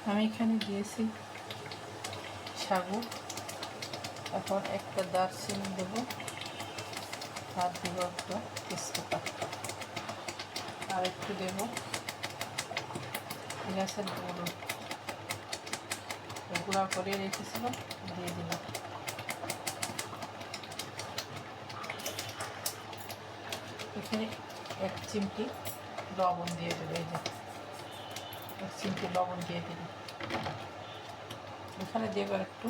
আমি এখানে দিয়েছি সাগু। এখন একটা দারচিনি দেবো, আর দেবো একটা তেজপাতা, আর একটু দেবো এলাচের গুঁড়া করে রেখেছিলাম, দিয়ে দিলাম। এখানে এক চিমটি লবণ দিয়ে দেবো, এই যে এক চিমটি লবণ দিয়ে দিলাম। এখানে দেবো একটু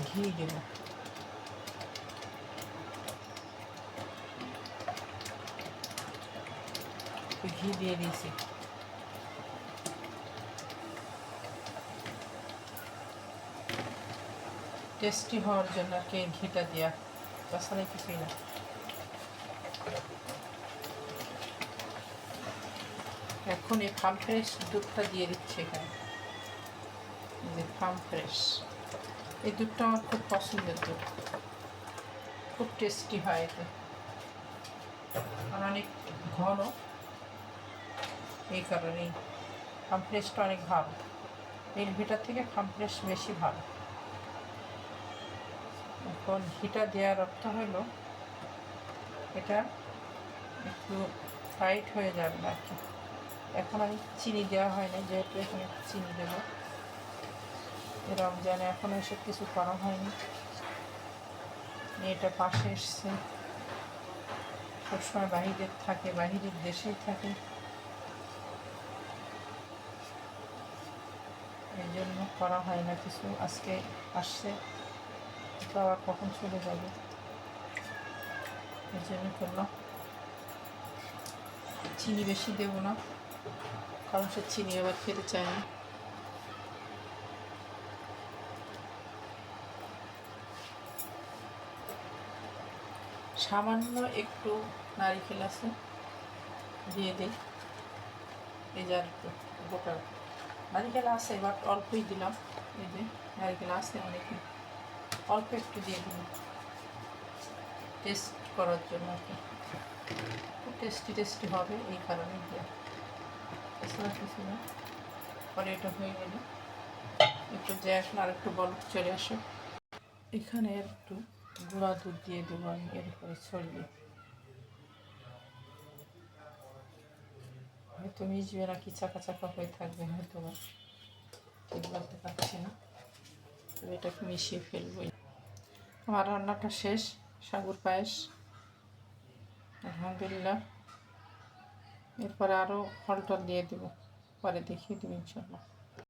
ঘি দেবো, ঘি দিয়ে দিয়েছি। টেস্টি হওয়ার জন্য আর কি ঘিটা দেওয়া, তাছাড়া কিছুই না। এখন এই ফার্ম ফ্রেশ দুধটা দিয়ে দিচ্ছি এখানে, এই যে ফার্ম ফ্রেশ। এই দুধটা আমার খুব পছন্দের দুধ, খুব টেস্টি হয় এতে, আর অনেক ঘন, এই কারণেই ফার্ম ফ্রেশটা অনেক ভালো। মিল্কভিটার থেকে ফার্ম ফ্রেশ বেশি ভালো। এখন ঘিটা দেওয়ার অর্থ হলো এটা একটু টাইট হয়ে যাবে আর কি। এখন আমি চিনি দেওয়া হয় না, যেহেতু এখানে চিনি দেবো। রমজানে এখনও এসব কিছু করা হয়নি। মেয়েটা পাশে এসছে, সবসময় বাহিরের থাকে, বাহিরের দেশেই থাকে, এই জন্য করা হয় না কিছু। আজকে আসছে, তো আবার কখন চলে যাবে, এই জন্য করলাম। চিনি বেশি দেবো না, কারণ সে চিনি আবার খেতে চায় না। সামান্য একটু নারিকেল আছে, দিয়ে দিই। এই যে আর একটু গোটা নারিকেল আছে, বাট অল্পই দিলাম। এই যে নারিকেল আছে অনেকই, অল্প একটু দিয়ে দিলাম টেস্ট করার জন্য আর কি, খুব টেস্টি টেস্টি হবে এই কারণে দেওয়া, এছাড়া কিছু না। পরে এটা হয়ে গেলে একটু যে আসলে আর একটু বলক চলে আসে, এখানে একটু গুঁড়া দুধ দিয়ে দেবো আমি এর উপরে ছড়িয়ে। হয়তো মিশবে না, কি চাকা চাকা হয়ে থাকবে হয়তো, ঠিক বলতে পারছি না, তো এটাকে মিশিয়ে ফেলবো। আমার রান্নাটা শেষ, সাগুর পায়েস আলহামদুলিল্লাহ। এরপরে আরও ফল টল দিয়ে দেবো, পরে দেখিয়ে দেবো ইনশাল্লাহ।